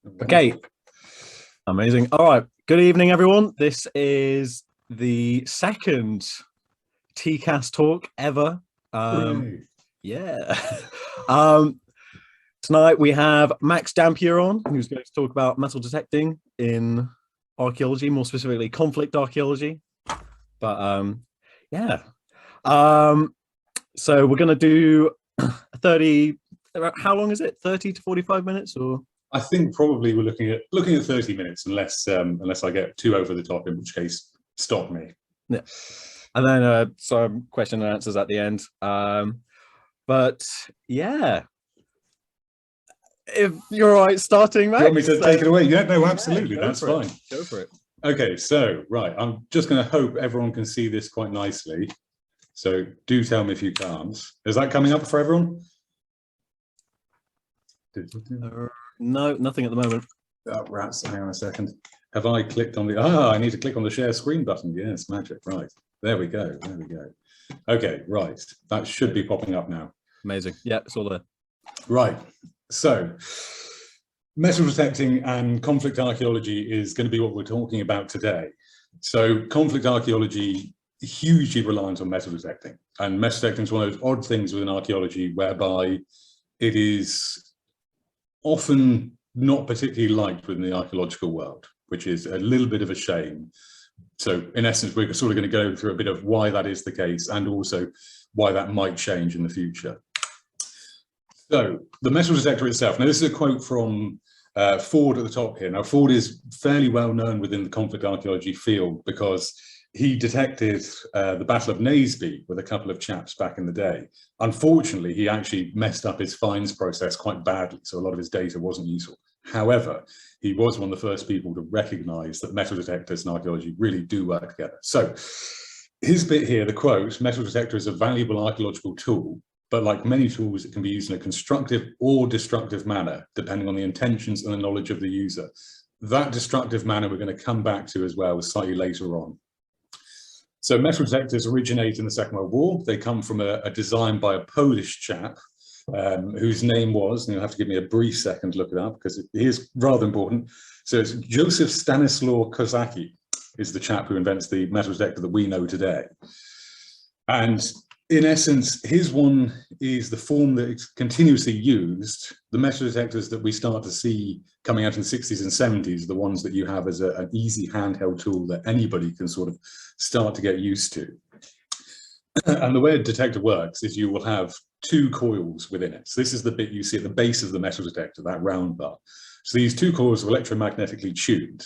Okay, amazing. All right, good evening, everyone. This is the second TCAS talk ever. Yeah. um, Tonight we have Max Dampier on, who's going to talk about metal detecting in archaeology, more specifically conflict archaeology. But yeah. So we're going to do 30. How long is it? 30 to 45 minutes, or? I think probably we're looking at 30 minutes, unless I get too over the top, in which case stop me. Yeah, and then some question and answers at the end. But yeah, if you're all right starting, Max. You want me to take it away? Yeah, no, absolutely, that's fine. Go for it. Okay, so right, I'm just going to hope everyone can see this quite nicely. So do tell me if you can't. Is that coming up for everyone? No, nothing at the moment. Oh, rats, hang on a second. Have I clicked on the, I need to click on the share screen button. Yes, magic, right. There we go, there we go. Okay, right, that should be popping up now. Amazing, yeah, it's all there. Right, so metal detecting and conflict archaeology is going to be what we're talking about today. So conflict archaeology, hugely reliant on metal detecting. And metal detecting is one of those odd things within archaeology whereby it is often not particularly liked within the archaeological world, which is a little bit of a shame. So in essence, we're sort of going to go through a bit of why that is the case and also why that might change in the future. So the metal detector itself, now this is a quote from Ford at the top here. Now Ford is fairly well known within the conflict archaeology field because he detected the Battle of Naseby with a couple of chaps back in the day. Unfortunately, he actually messed up his finds process quite badly, so a lot of his data wasn't useful. However, he was one of the first people to recognize that metal detectors and archaeology really do work together. So his bit here, the quote, metal detector is a valuable archaeological tool, but like many tools, it can be used in a constructive or destructive manner, depending on the intentions and the knowledge of the user. That destructive manner we're going to come back to as well slightly later on. So metal detectors originate in the Second World War. They come from a design by a Polish chap whose name was, and you'll have to give me a brief second to look it up because it is rather important. So it's Joseph Stanislaw Kozaki is the chap who invents the metal detector that we know today. And in essence, his one is the form that is continuously used. The metal detectors that we start to see coming out in the 60s and 70s, the ones that you have as an easy handheld tool that anybody can sort of start to get used to. And the way a detector works is you will have two coils within it. So this is the bit you see at the base of the metal detector, that round bar. So these two coils are electromagnetically tuned.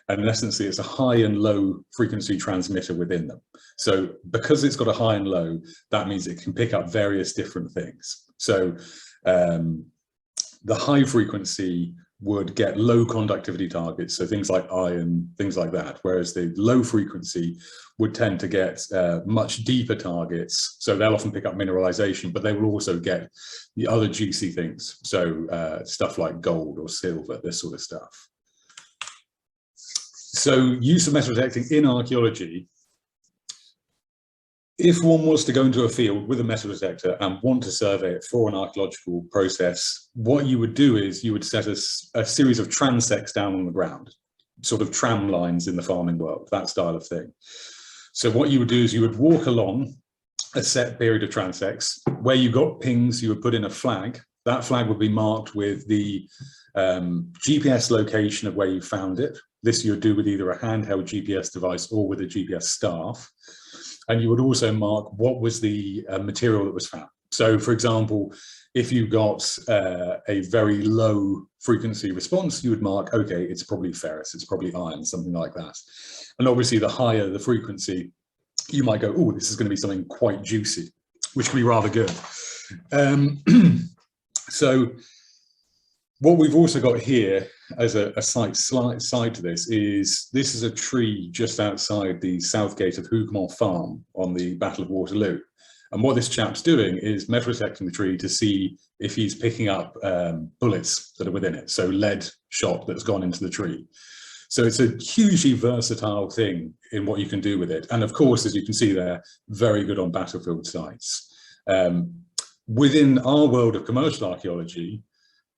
And in essence, it's a high and low frequency transmitter within them. So because it's got a high and low, that means it can pick up various different things. So the high frequency would get low conductivity targets, so things like iron, things like that, whereas the low frequency would tend to get much deeper targets. So they'll often pick up mineralization, but they will also get the other juicy things. So stuff like gold or silver, this sort of stuff. So use of metal detecting in archaeology. If one was to go into a field with a metal detector and want to survey it for an archaeological process, what you would do is you would set a series of transects down on the ground, sort of tram lines in the farming world, that style of thing. So what you would do is you would walk along a set period of transects. Where you got pings, you would put in a flag. That flag would be marked with the GPS location of where you found it. This you would do with either a handheld GPS device or with a GPS staff. And you would also mark what was the material that was found. So for example, if you got a very low frequency response, you would mark, okay, it's probably ferrous, it's probably iron, something like that. And obviously the higher the frequency, you might go, oh, this is going to be something quite juicy, which can be rather good. So what we've also got here as a side to this is a tree just outside the south gate of Hougoumont Farm on the Battle of Waterloo. And what this chap's doing is metal detecting the tree to see if he's picking up bullets that are within it, so lead shot that's gone into the tree. So it's a hugely versatile thing in what you can do with it. And of course, as you can see there, very good on battlefield sites. Within our world of commercial archaeology,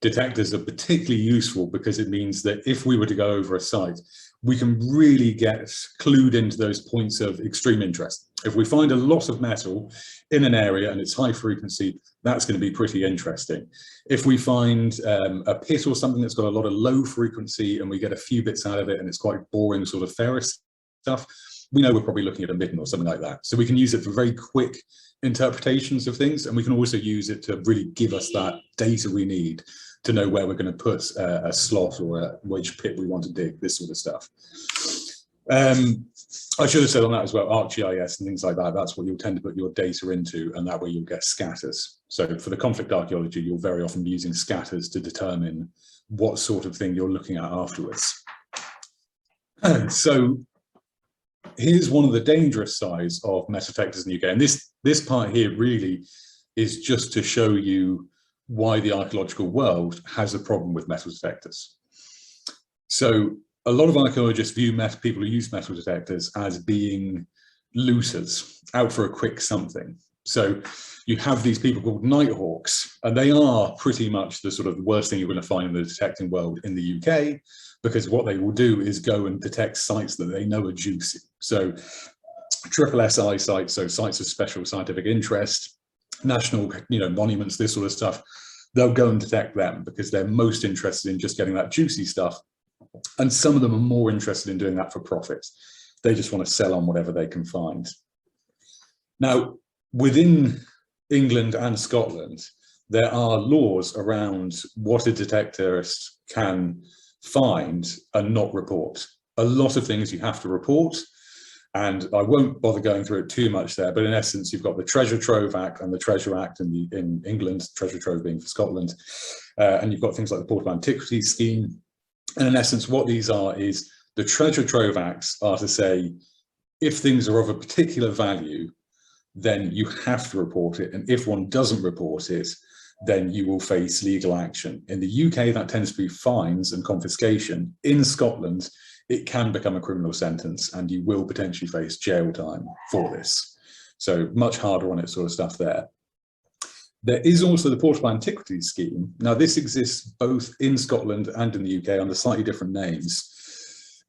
detectors are particularly useful because it means that if we were to go over a site, we can really get clued into those points of extreme interest. If we find a lot of metal in an area and it's high frequency, that's going to be pretty interesting. If we find a pit or something that's got a lot of low frequency and we get a few bits out of it and it's quite boring sort of ferrous stuff, we know we're probably looking at a midden or something like that. So we can use it for very quick interpretations of things, and we can also use it to really give us that data we need to know where we're going to put a slot or which pit we want to dig, this sort of stuff. I should have said on that as well, ArcGIS and things like that, that's what you'll tend to put your data into, and that way you'll get scatters. So for the conflict archaeology, you'll very often be using scatters to determine what sort of thing you're looking at afterwards. So here's one of the dangerous sides of metal detectors in the UK. And this part here really is just to show you why the archaeological world has a problem with metal detectors. So a lot of archaeologists view people who use metal detectors as being looters, out for a quick something. So you have these people called nighthawks, and they are pretty much the sort of worst thing you're going to find in the detecting world in the UK, because what they will do is go and detect sites that they know are juicy. So triple SI sites, so sites of special scientific interest, national, monuments, this sort of stuff, they'll go and detect them because they're most interested in just getting that juicy stuff. And some of them are more interested in doing that for profit. They just want to sell on whatever they can find. Now, within England and Scotland, there are laws around what a detectorist can find and not report. A lot of things you have to report, and I won't bother going through it too much there, but in essence, you've got the Treasure Trove Act and the Treasure Act in England, Treasure Trove being for Scotland, and you've got things like the Portable Antiquities Scheme. And in essence, what these are is the Treasure Trove Acts are to say, if things are of a particular value, then you have to report it. And if one doesn't report it, then you will face legal action. In the UK, that tends to be fines and confiscation. In Scotland, it can become a criminal sentence and you will potentially face jail time for this. So much harder on it sort of stuff there. There is also the Portable Antiquities Scheme. Now this exists both in Scotland and in the UK under slightly different names.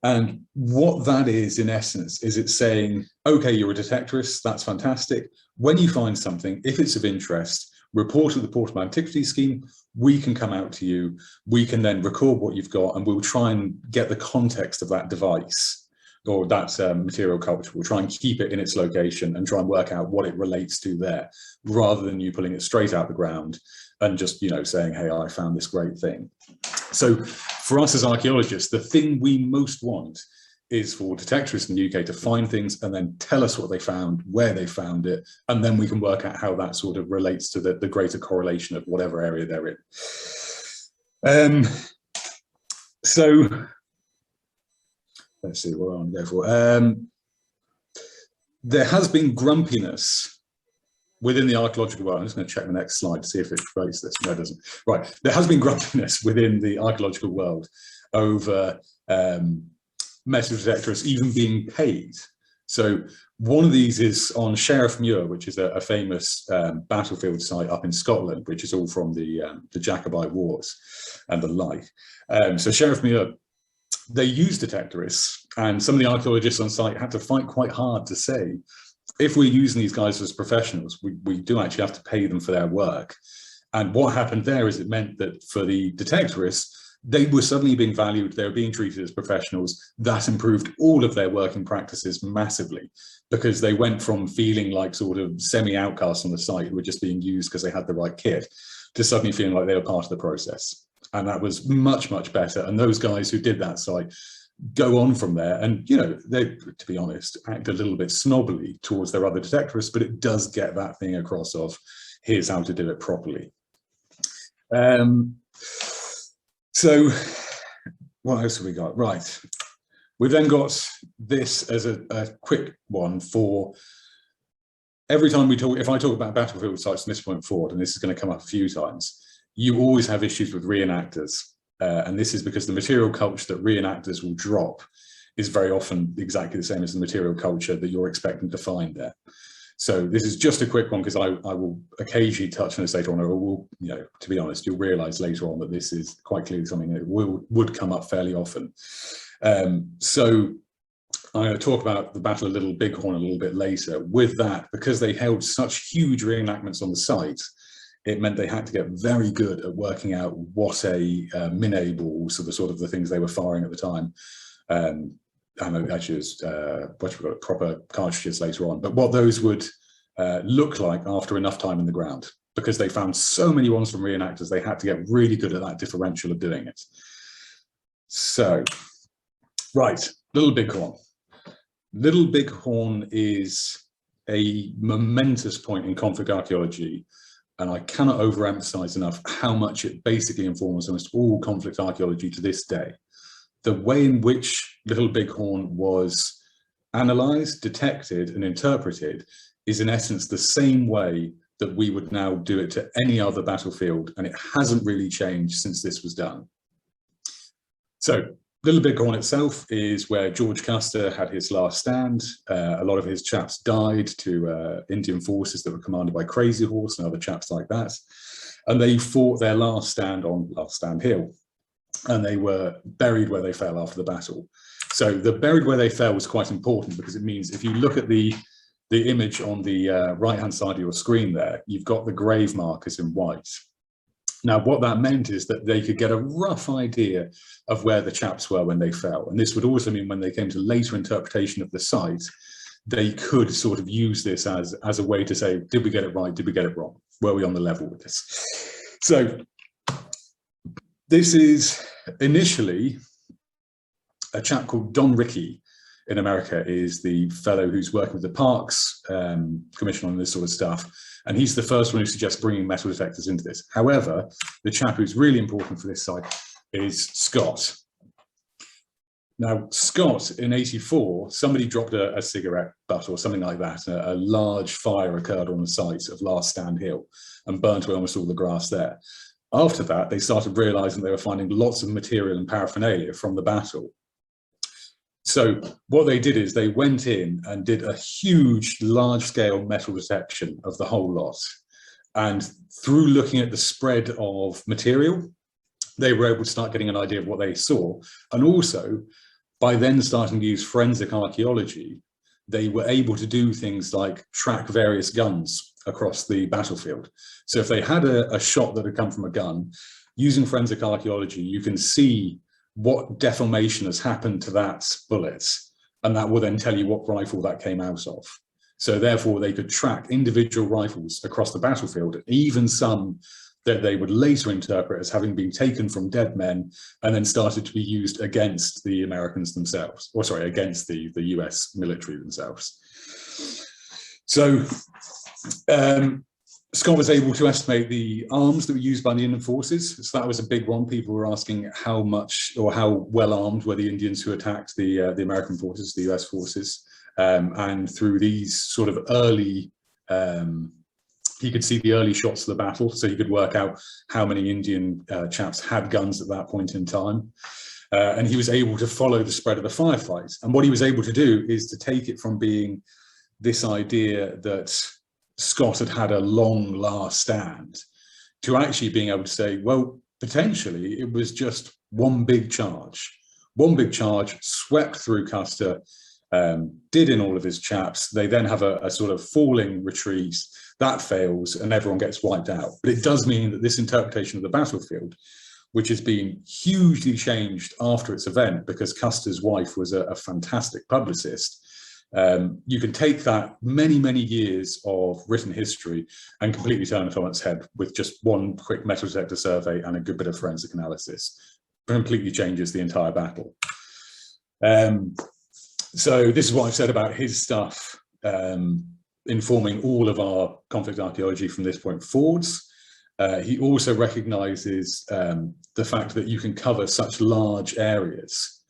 And what that is in essence is it's saying, okay, you're a detectorist, that's fantastic. When you find something, if it's of interest, report to the Portable Antiquities Scheme, we can come out to you, we can then record what you've got, and we'll try and get the context of that device or that material culture. We'll try and keep it in its location and try and work out what it relates to there, rather than you pulling it straight out the ground and just, saying, hey, I found this great thing. So for us as archaeologists, the thing we most want is for detectorists in the UK to find things and then tell us what they found, where they found it, and then we can work out how that sort of relates to the greater correlation of whatever area they're in. So let's see what I want to go for. There has been grumpiness within the archaeological world. I'm just going to check the next slide to see if it relates to this. No, it doesn't. Right, there has been grumpiness within the archaeological world over metal detectorists even being paid. So one of these is on Sheriff Muir, which is a famous battlefield site up in Scotland, which is all from the Jacobite Wars and the like. So Sheriff Muir, they used detectorists, and some of the archaeologists on site had to fight quite hard to say, if we're using these guys as professionals, we do actually have to pay them for their work. And what happened there is it meant that for the detectorists, they were suddenly being valued, they were being treated as professionals. That improved all of their working practices massively, because they went from feeling like sort of semi-outcasts on the site who were just being used because they had the right kit, to suddenly feeling like they were part of the process. And that was much, much better. And those guys who did that site go on from there and, they, to be honest, act a little bit snobbily towards their other detectorists, but it does get that thing across of, here's how to do it properly. So what else have we got? Right. We've then got this as a quick one for every time we talk, if I talk about battlefield sites from this point forward, and this is going to come up a few times, you always have issues with reenactors. And this is because the material culture that reenactors will drop is very often exactly the same as the material culture that you're expecting to find there. So this is just a quick one because I will occasionally touch on this later on, or will, you know, to be honest, you'll realize later on that this is quite clearly something that would come up fairly often. So I'm going to talk about the Battle of Little Bighorn a little bit later. With that, because they held such huge reenactments on the site, it meant they had to get very good at working out what a minay ball, so the sort of the things they were firing at the time, I know actually is what we've got proper cartridges later on, but what those would look like after enough time in the ground, because they found so many ones from reenactors, they had to get really good at that differential of doing it. So, right, Little Bighorn. Little Bighorn is a momentous point in conflict archaeology, and I cannot overemphasize enough how much it basically informs almost all conflict archaeology to this day. The way in which Little Bighorn was analysed, detected, and interpreted is in essence the same way that we would now do it to any other battlefield, and it hasn't really changed since this was done. So, Little Bighorn itself is where George Custer had his last stand. A lot of his chaps died to Indian forces that were commanded by Crazy Horse and other chaps like that. And they fought their last stand on Last Stand Hill. And they were buried where they fell after the battle. So the buried where they fell was quite important, because it means if you look at the image on the right-hand side of your screen there, you've got the grave markers in white. Now, what that meant is that they could get a rough idea of where the chaps were when they fell. And this would also mean when they came to later interpretation of the site, they could sort of use this as a way to say, did we get it right? Did we get it wrong? Were we on the level with this? So this is initially a chap called Don Rickey in America is the fellow who's working with the Parks Commission on this sort of stuff. And he's the first one who suggests bringing metal detectors into this. However, the chap who's really important for this site is Scott. Now, Scott, in '84, somebody dropped a cigarette butt or something like that. A large fire occurred on the site of Last Stand Hill and burnt away almost all the grass there. After that, they started realizing they were finding lots of material and paraphernalia from the battle. So what they did is they went in and did a huge, large-scale metal detection of the whole lot. And through looking at the spread of material, they were able to start getting an idea of what they saw. And also, by then starting to use forensic archaeology, they were able to do things like track various guns across the battlefield. So if they had a shot that had come from a gun, using forensic archaeology, you can see what deformation has happened to that bullet, and that will then tell you what rifle that came out of. So therefore they could track individual rifles across the battlefield, even some that they would later interpret as having been taken from dead men and then started to be used against the Americans themselves, or sorry, against the US military themselves. So Scott was able to estimate the arms that were used by the Indian forces. So that was a big one. People were asking how much or how well armed were the Indians who attacked the American forces, the US forces. And through these sort of early, he could see the early shots of the battle. So he could work out how many Indian chaps had guns at that point in time. And he was able to follow the spread of the firefight. And what he was able to do is to take it from being this idea that Scott had a long last stand to actually being able to say, well, potentially it was just one big charge swept through Custer, did in all of his chaps. They then have a sort of falling retreat that fails and everyone gets wiped out. But it does mean that this interpretation of the battlefield, which has been hugely changed after its event because Custer's wife was a fantastic publicist, you can take that many, many years of written history and completely turn it on its head with just one quick metal detector survey and a good bit of forensic analysis. It completely changes the entire battle. So this is what I've said about his stuff informing all of our conflict archaeology from this point forwards. He also recognizes the fact that you can cover such large areas,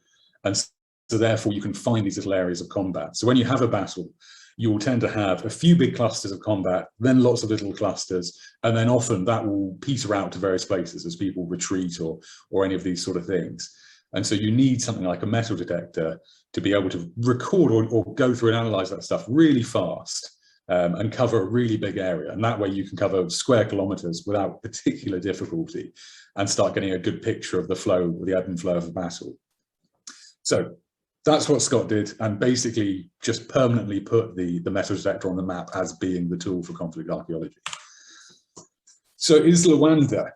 and so therefore you can find these little areas of combat. So when you have a battle, you will tend to have a few big clusters of combat, then lots of little clusters, and then often that will peter out to various places as people retreat or any of these sort of things. And so you need something like a metal detector to be able to record or go through and analyze that stuff really fast, and cover a really big area. And that way you can cover square kilometers without particular difficulty and start getting a good picture of the flow, or the ebb and flow of the battle. So that's what Scott did, and basically just permanently put the metal detector on the map as being the tool for conflict archaeology. So Islawanda,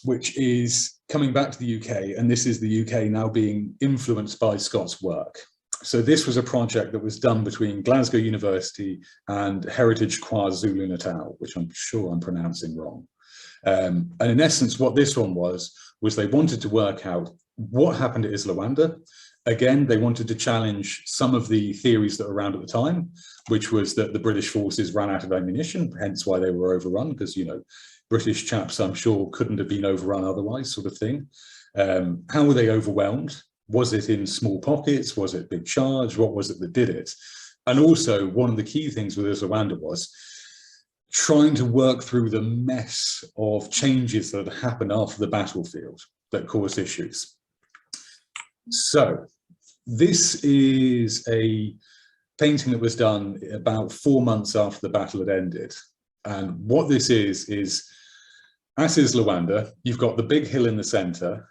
which is coming back to the UK, and this is the UK now being influenced by Scott's work. So this was a project that was done between Glasgow University and Heritage KwaZulu-Natal, which I'm sure I'm pronouncing wrong. And in essence, what this one was they wanted to work out what happened at Islawanda. Again, they wanted to challenge some of the theories that were around at the time, which was that the British forces ran out of ammunition, hence why they were overrun, because, you know, British chaps, I'm sure, couldn't have been overrun otherwise, sort of thing. How were they overwhelmed? Was it in small pockets? Was it big charge? What was it that did it? And also, one of the key things with Islawanda was trying to work through the mess of changes that had happened after the battlefield that caused issues. So this is a painting that was done about 4 months after the battle had ended. And what this is at Islawanda, you've got the big hill in the center.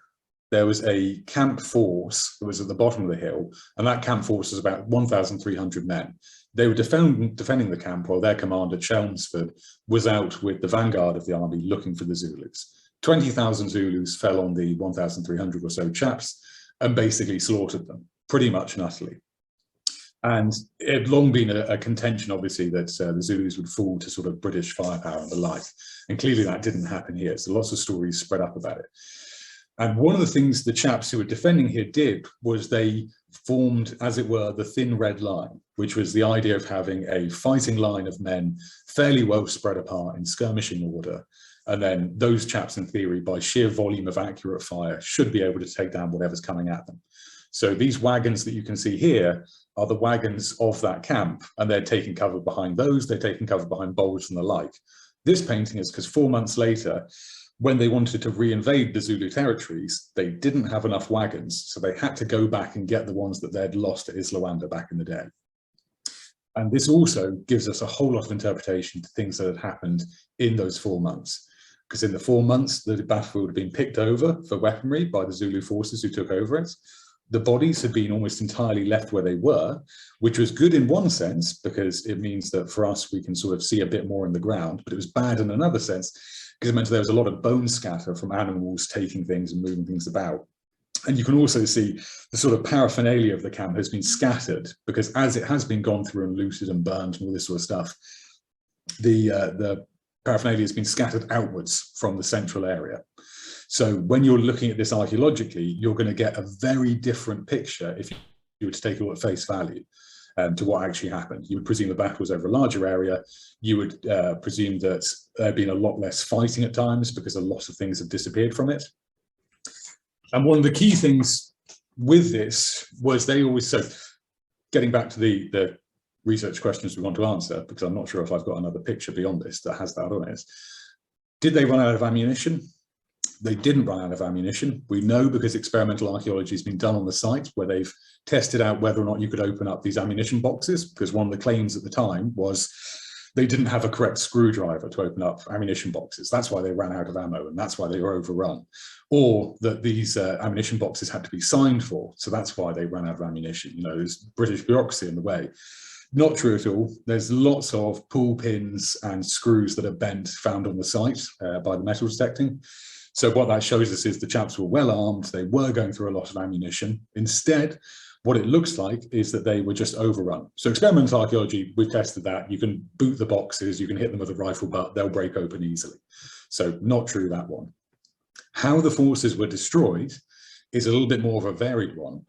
There was a camp force that was at the bottom of the hill, and that camp force was about 1,300 men. They were defending the camp while their commander, Chelmsford, was out with the vanguard of the army looking for the Zulus. 20,000 Zulus fell on the 1,300 or so chaps and basically slaughtered them, pretty much and utterly. And it had long been a contention, obviously, that the Zulus would fall to sort of British firepower and the like. And clearly that didn't happen here. So lots of stories spread up about it. And one of the things the chaps who were defending here did was they formed, as it were, the thin red line, which was the idea of having a fighting line of men fairly well spread apart in skirmishing order. And then those chaps, in theory, by sheer volume of accurate fire, should be able to take down whatever's coming at them. So these wagons that you can see here are the wagons of that camp, and they're taking cover behind those, they're taking cover behind boulders and the like. This painting is because 4 months later, when they wanted to reinvade the Zulu territories, they didn't have enough wagons, so they had to go back and get the ones that they'd lost at Islawanda back in the day. And this also gives us a whole lot of interpretation to things that had happened in those 4 months. Because in the 4 months, the battlefield had been picked over for weaponry by the Zulu forces who took over it. The bodies had been almost entirely left where they were, which was good in one sense, because it means that for us, we can sort of see a bit more in the ground, but it was bad in another sense, because it meant there was a lot of bone scatter from animals taking things and moving things about. And you can also see the sort of paraphernalia of the camp has been scattered, because as it has been gone through and looted and burned and all this sort of stuff, the paraphernalia has been scattered outwards from the central area. So when you're looking at this archaeologically, you're going to get a very different picture if you were to take it all at face value to what actually happened. You would presume the battle was over a larger area. You would presume that there had been a lot less fighting at times because a lot of things have disappeared from it. And one of the key things with this was they always, so getting back to the research questions we want to answer, because I'm not sure if I've got another picture beyond this that has that on it. Did they run out of ammunition? They didn't run out of ammunition. We know because experimental archaeology has been done on the site where they've tested out whether or not you could open up these ammunition boxes, because one of the claims at the time was they didn't have a correct screwdriver to open up ammunition boxes. That's why they ran out of ammo, and that's why they were overrun. Or that these ammunition boxes had to be signed for, so that's why they ran out of ammunition. You know, there's British bureaucracy in the way. Not true at all. There's lots of pull pins and screws that are bent found on the site by the metal detecting. So what that shows us is the chaps were well armed, they were going through a lot of ammunition. Instead, what it looks like is that they were just overrun. So experimental archaeology, we've tested that. You can boot the boxes, you can hit them with a rifle butt, they'll break open easily. So not true, that one. How the forces were destroyed is a little bit more of a varied one.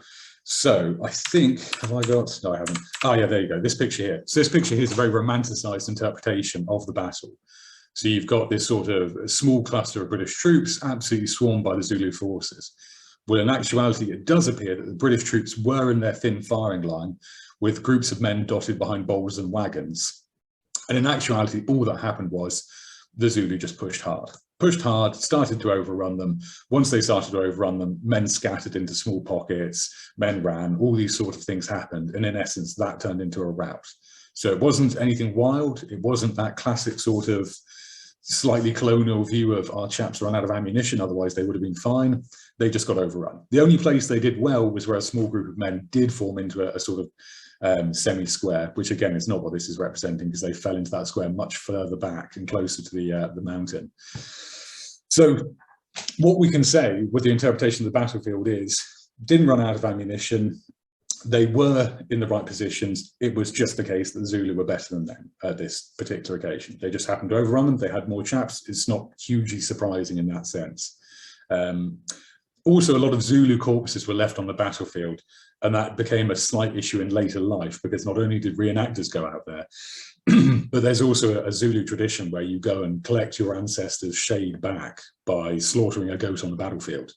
So I think, have I got, no I haven't. Oh yeah, there you go, this picture here. So this picture here is a very romanticized interpretation of the battle. So you've got this sort of small cluster of British troops absolutely swarmed by the Zulu forces. Well, in actuality, it does appear that the British troops were in their thin firing line with groups of men dotted behind boulders and wagons. And in actuality, all that happened was the Zulu just pushed hard, started to overrun them. Once they started to overrun them, men scattered into small pockets, men ran, all these sort of things happened. And in essence, that turned into a rout. So it wasn't anything wild. It wasn't that classic sort of slightly colonial view of our chaps run out of ammunition, otherwise they would have been fine. They just got overrun. The only place they did well was where a small group of men did form into a sort of semi-square, which again is not what this is representing, because they fell into that square much further back and closer to the mountain. So what we can say with the interpretation of the battlefield is, didn't run out of ammunition. They were in the right positions. It was just the case that the Zulu were better than them at this particular occasion. They just happened to overrun them. They had more chaps. It's not hugely surprising in that sense. Also, a lot of Zulu corpses were left on the battlefield, and that became a slight issue in later life, because not only did reenactors go out there, but there's also a Zulu tradition where you go and collect your ancestors' shade back by slaughtering a goat on the battlefield,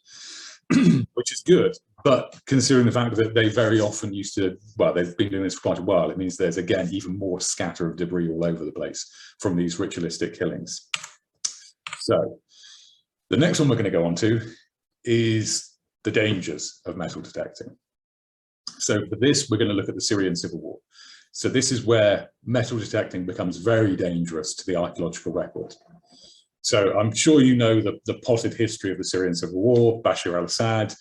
which is good. But considering the fact that they very often used to, well, they've been doing this for quite a while, it means there's, again, even more scatter of debris all over the place from these ritualistic killings. So the next one we're going to go on to is the dangers of metal detecting. So for this, we're going to look at the Syrian Civil War. So this is where metal detecting becomes very dangerous to the archaeological record. So I'm sure you know the potted history of the Syrian Civil War, Bashar al-Assad,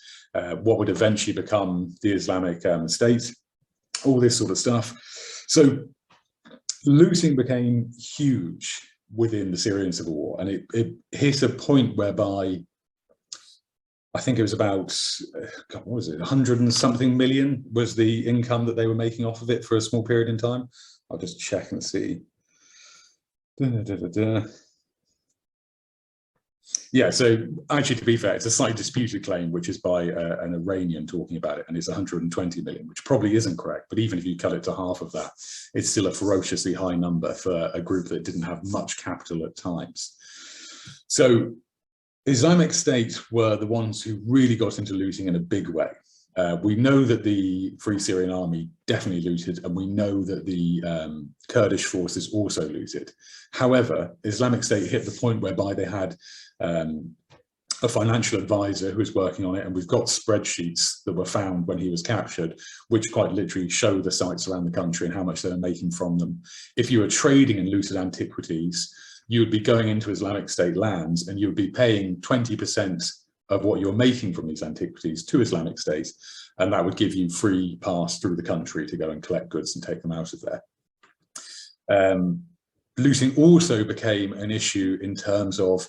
what would eventually become the Islamic State, all this sort of stuff. So looting became huge within the Syrian Civil War, and it hit a point whereby I think it was about, God, what was it, 100 and something million was the income that they were making off of it for a small period in time. I'll just check and see. Yeah, so actually, to be fair, it's a slightly disputed claim, which is by an Iranian talking about it, and it's 120 million, which probably isn't correct. But even if you cut it to half of that, it's still a ferociously high number for a group that didn't have much capital at times. So Islamic State were the ones who really got into looting in a big way. We know that the Free Syrian Army definitely looted, and we know that the Kurdish forces also looted. However, Islamic State hit the point whereby they had a financial advisor who was working on it, and we've got spreadsheets that were found when he was captured, which quite literally show the sites around the country and how much they were making from them. If you were trading in looted antiquities, you would be going into Islamic State lands and you would be paying 20% of what you're making from these antiquities to Islamic State, and that would give you free pass through the country to go and collect goods and take them out of there. Looting also became an issue in terms of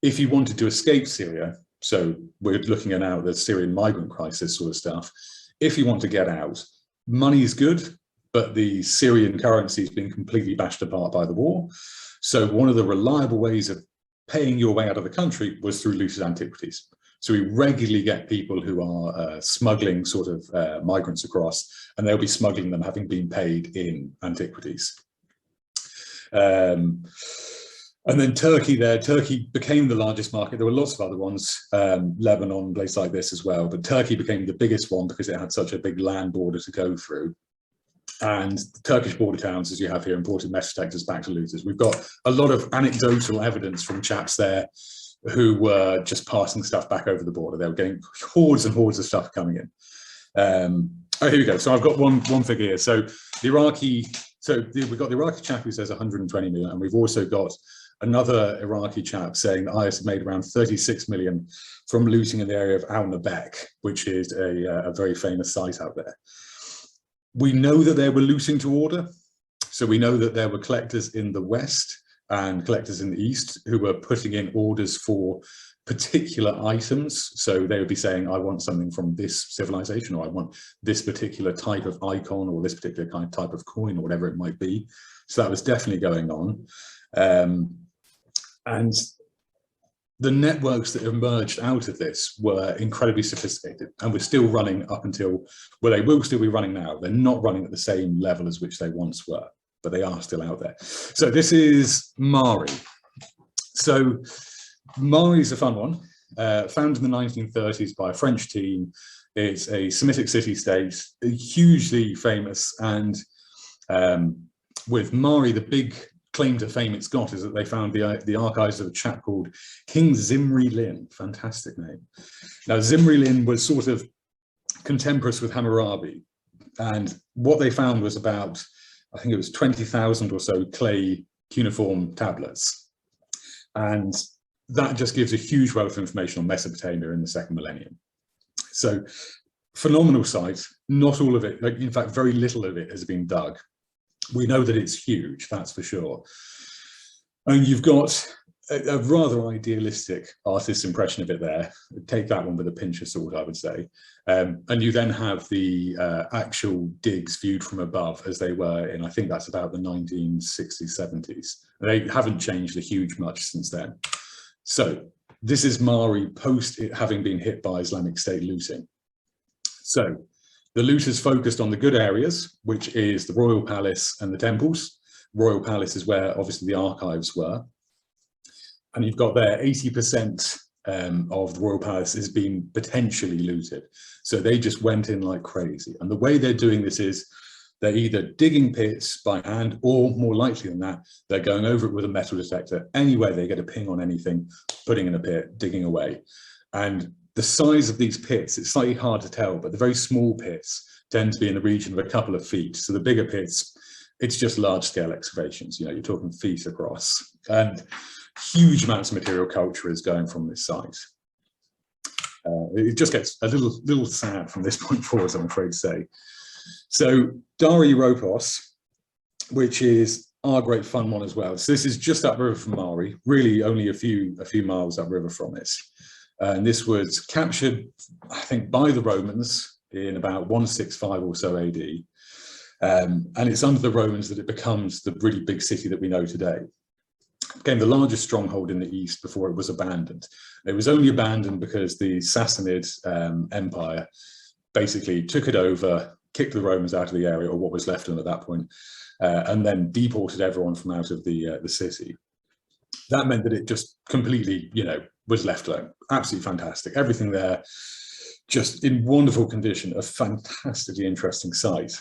if you wanted to escape Syria, so we're looking at now the Syrian migrant crisis sort of stuff, if you want to get out, money is good, but the Syrian currency has been completely bashed apart by the war. So one of the reliable ways of paying your way out of the country was through looted antiquities. So we regularly get people who are smuggling sort of migrants across, and they'll be smuggling them having been paid in antiquities. And then Turkey became the largest market. There were lots of other ones, Lebanon, places like this as well, but Turkey became the biggest one because it had such a big land border to go through. And the Turkish border towns, as you have here, imported metal detectors back to looters. We've got a lot of anecdotal evidence from chaps there who were just passing stuff back over the border. They were getting hordes and hordes of stuff coming in. Oh, here we go. So I've got one figure here. So we've got the Iraqi chap who says 120 million, and we've also got another Iraqi chap saying that IS made around 36 million from looting in the area of Al-Nabek, which is a very famous site out there. We know that they were looting to order. So we know that there were collectors in the West and collectors in the East who were putting in orders for particular items. So they would be saying, I want something from this civilization, or I want this particular type of icon, or this particular kind of type of coin, or whatever it might be. So that was definitely going on. And the networks that emerged out of this were incredibly sophisticated, and we're still running up until, well, they will still be running now. They're not running at the same level as which they once were, but they are still out there. So this is Mari. So Mari is a fun one, founded in the 1930s by a French team. It's a Semitic city-state, hugely famous, and with Mari, the big claim to fame it's got is that they found the archives of a chap called King Zimri Lin. Fantastic name. Now, Zimri Lin was sort of contemporaneous with Hammurabi, and what they found was about, I think it was 20,000 or so clay cuneiform tablets. And that just gives a huge wealth of information on Mesopotamia in the second millennium. So phenomenal site, not all of it, like, in fact, very little of it has been dug. We know that it's huge, that's for sure. And you've got a rather idealistic artist's impression of it there. Take that one with a pinch of salt, I would say. And you then have the actual digs viewed from above as they were in, I think that's about the 1960s, 70s. They haven't changed a huge much since then. So this is Mari post it having been hit by Islamic State looting. So the looters focused on the good areas, which is the royal palace and the temples. Royal palace is where obviously the archives were. And you've got there 80% of the royal palace is being potentially looted. So they just went in like crazy. And the way they're doing this is they're either digging pits by hand, or more likely than that, they're going over it with a metal detector. Anyway, they get a ping on anything, putting in a pit, digging away. And the size of these pits, it's slightly hard to tell, but the very small pits tend to be in the region of a couple of feet. So the bigger pits, it's just large scale excavations. You know, you're talking feet across. And huge amounts of material culture is going from this site. It just gets a little sad from this point forward, I'm afraid to say. So Dari Rokos, which is our great fun one as well. So this is just upriver from Mari, really only a few miles upriver from it. And this was captured, I think, by the Romans in about 165 or so AD. And it's under the Romans that it becomes the really big city that we know today. It became the largest stronghold in the east before it was abandoned. It was only abandoned because the Sassanid Empire basically took it over, kicked the Romans out of the area, or what was left of them at that point, and then deported everyone from out of the city. That meant that it just completely, you know, was left alone. Absolutely fantastic. Everything there, just in wonderful condition, a fantastically interesting site.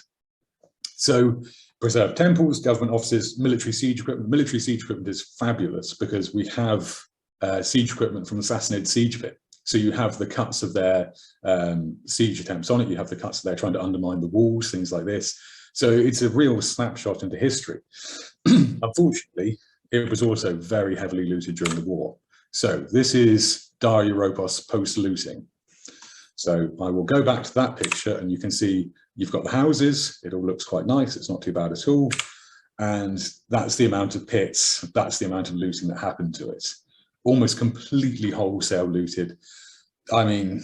So preserved temples, government offices, military siege equipment. Military siege equipment is fabulous because we have siege equipment from the Sassanid siege pit. So you have the cuts of their siege attempts on it. You have the cuts of their trying to undermine the walls, things like this. So it's a real snapshot into history. Unfortunately, it was also very heavily looted during the war. So this is Dari Rokos post-looting. So I will go back to that picture and you can see you've got the houses. It all looks quite nice. It's not too bad at all. And that's the amount of pits. That's the amount of looting that happened to it. Almost completely wholesale looted. I mean,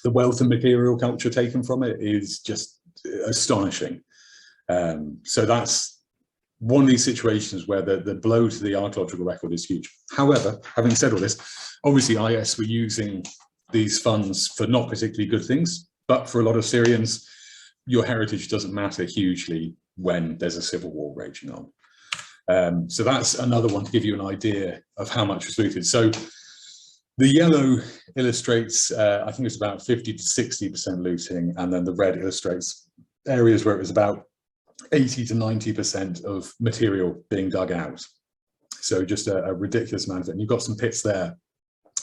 the wealth of material culture taken from it is just astonishing. So that's one of these situations where the blow to the archaeological record is huge. However, having said all this, obviously IS were using these funds for not particularly good things, but for a lot of Syrians, your heritage doesn't matter hugely when there's a civil war raging on. So that's another one to give you an idea of how much was looted. So the yellow illustrates, I think it's about 50 to 60% looting, and then the red illustrates areas where it was about 80 to 90% of material being dug out. So just a ridiculous amount of it. And you've got some pits there.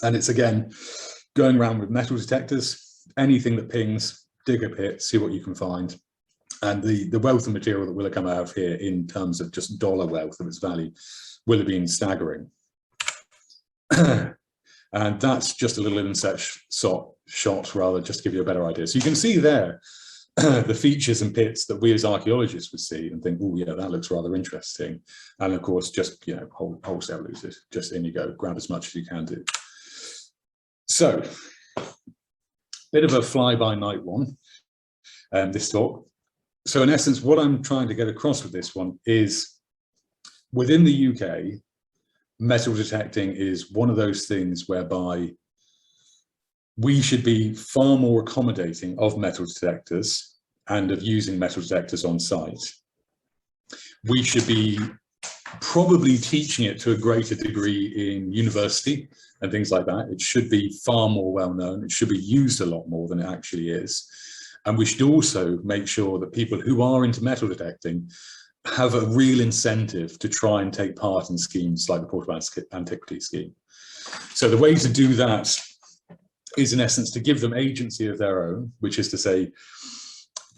And it's, again, going around with metal detectors, anything that pings, dig a pit, see what you can find. And the wealth of material that will have come out of here in terms of just dollar wealth of its value will have been staggering. And that's just a little inset shot, rather, just to give you a better idea. So you can see there the features and pits that we as archaeologists would see and think, oh yeah, that looks rather interesting. And of course, just, you know, wholesale looted, just in you go, grab as much as you can do. So, bit of a fly-by-night one, this talk. So in essence, what I'm trying to get across with this one is, within the UK, metal detecting is one of those things whereby we should be far more accommodating of metal detectors and of using metal detectors on site. We should be probably teaching it to a greater degree in university and things like that. It should be far more well known. It should be used a lot more than it actually is. And we should also make sure that people who are into metal detecting have a real incentive to try and take part in schemes like the Portable Antiquity scheme. So the way to do that is, in essence, to give them agency of their own, which is to say,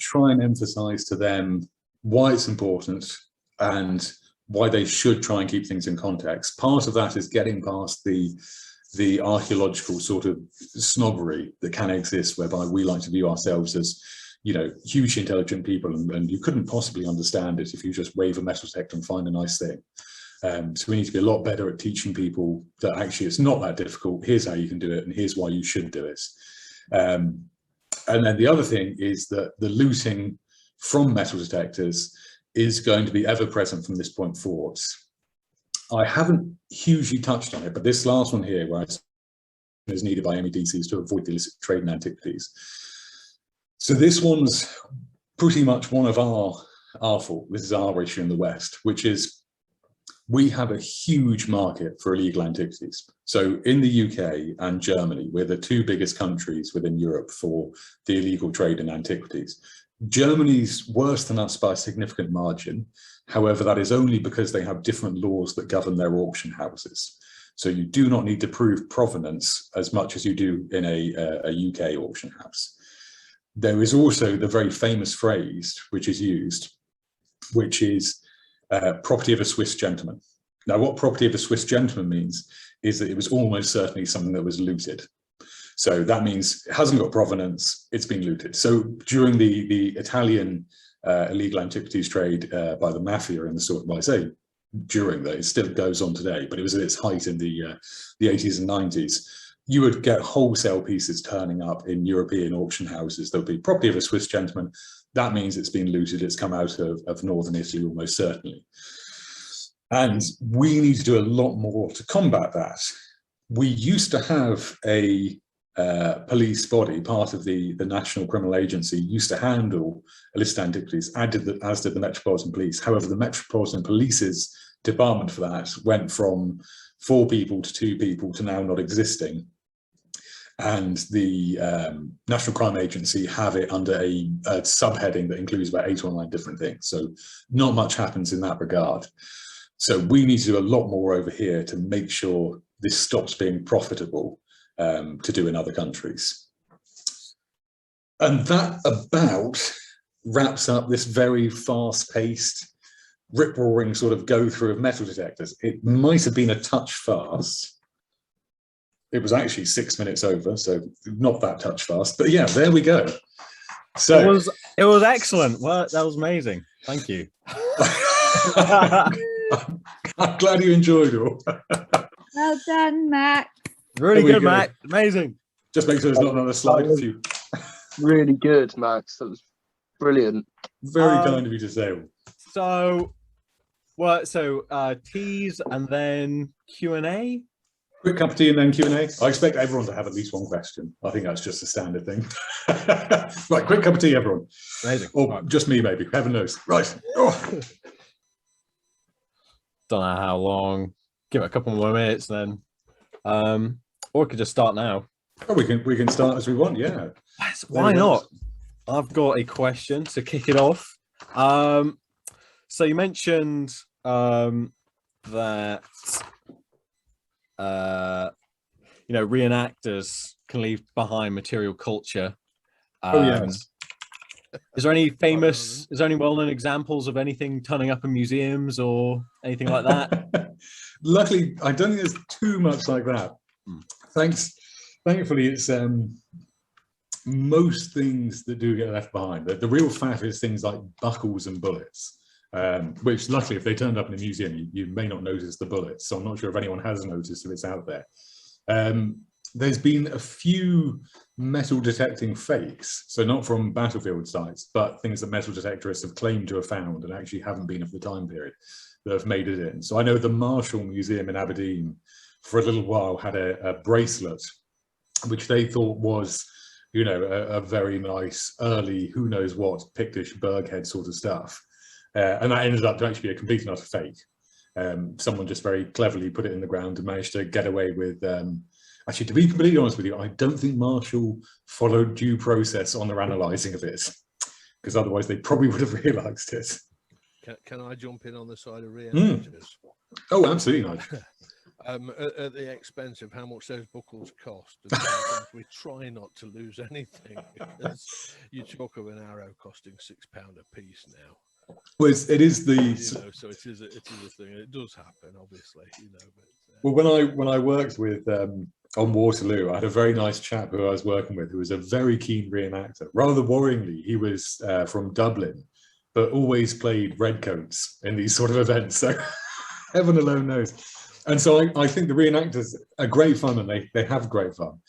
try and emphasize to them why it's important, and why they should try and keep things in context. Part of that is getting past the archaeological sort of snobbery that can exist, whereby we like to view ourselves as, you know, hugely intelligent people, and you couldn't possibly understand it if you just wave a metal detector and find a nice thing. So we need to be a lot better at teaching people that actually it's not that difficult. Here's how you can do it, and here's why you should do it. And then the other thing is that the looting from metal detectors is going to be ever present from this point forwards. I haven't hugely touched on it, but this last one here, where is needed by MEDCs to avoid the illicit trade in antiquities. So this one's pretty much one of our fault. This is our issue in the West, which is we have a huge market for illegal antiquities. So in the UK and Germany, we're the two biggest countries within Europe for the illegal trade in antiquities. Germany's worse than us by a significant margin. However, that is only because they have different laws that govern their auction houses. So you do not need to prove provenance as much as you do in a UK auction house. There is also the very famous phrase which is used, which is property of a Swiss gentleman. Now, what property of a Swiss gentleman means is that it was almost certainly something that was looted. So that means it hasn't got provenance, it's been looted. So during the Italian illegal antiquities trade by the mafia in the sort of, well, I say during that, it still goes on today, but it was at its height in the 80s and 90s. You would get wholesale pieces turning up in European auction houses. There'll be property of a Swiss gentleman. That means it's been looted. It's come out of northern Italy almost certainly. And we need to do a lot more to combat that. We used to have a police body, part of the National Criminal Agency, used to handle illicit antiquities, as did the Metropolitan Police. However, the Metropolitan Police's department for that went from 4 people to 2 people to now not existing. And the National Crime Agency have it under a subheading that includes about 8 or 9 different things. So not much happens in that regard. So we need to do a lot more over here to make sure this stops being profitable to do in other countries. And that about wraps up this very fast-paced, rip-roaring sort of go-through of metal detectors. It might have been a touch fast. It was actually 6 minutes over, so not that touch fast. But yeah, there we go. So it was excellent. Well, that was amazing. Thank you. I'm glad you enjoyed it all. Well done, Max. Really good, Max. Amazing. Just make sure there's not another slide for you. Really good, Max. That was brilliant. Very kind of you to say. So, tease and then Q&A. Quick cup of tea and then Q&A. I expect everyone to have at least one question. I think that's just a standard thing. Right, quick cup of tea, everyone. Amazing. Or just me, maybe. Heaven knows. Right. Oh. Don't know how long. Give it a couple more minutes then. Or we could just start now. Oh, we can start as we want, yeah. Why not? I've got a question to kick it off. So you mentioned that reenactors can leave behind material culture. Oh yes. Is there any well-known examples of anything turning up in museums or anything like that? Luckily, I don't think there's too much like that. Thankfully, it's most things that do get left behind. The real faff is things like buckles and bullets, which luckily, if they turned up in a museum, you may not notice the bullets. So I'm not sure if anyone has noticed if it's out there. There's been a few metal detecting fakes, so not from battlefield sites, but things that metal detectorists have claimed to have found and actually haven't been of the time period that have made it in. So I know the Marshall Museum in Aberdeen for a little while had a bracelet which they thought was, you know, a very nice early who knows what Pictish Burghead sort of stuff, and that ended up to actually be a complete and utter fake. Someone just very cleverly put it in the ground and managed to get away with actually, to be completely honest with you, I don't think Marshall followed due process on their analysing of it, because otherwise they probably would have realised it. Can I jump in on the side of reenactors? Oh, absolutely not. At the expense of how much those buckles cost, and we try not to lose anything. Because you talk of an arrow costing £6 a piece now. Well, it is the so it is a thing. It does happen, obviously, But, well, when I worked with on Waterloo, I had a very nice chap who I was working with who was a very keen reenactor. Rather worryingly, he was from Dublin, but always played redcoats in these sort of events. So heaven alone knows. And so I think the reenactors are great fun, and they have great fun.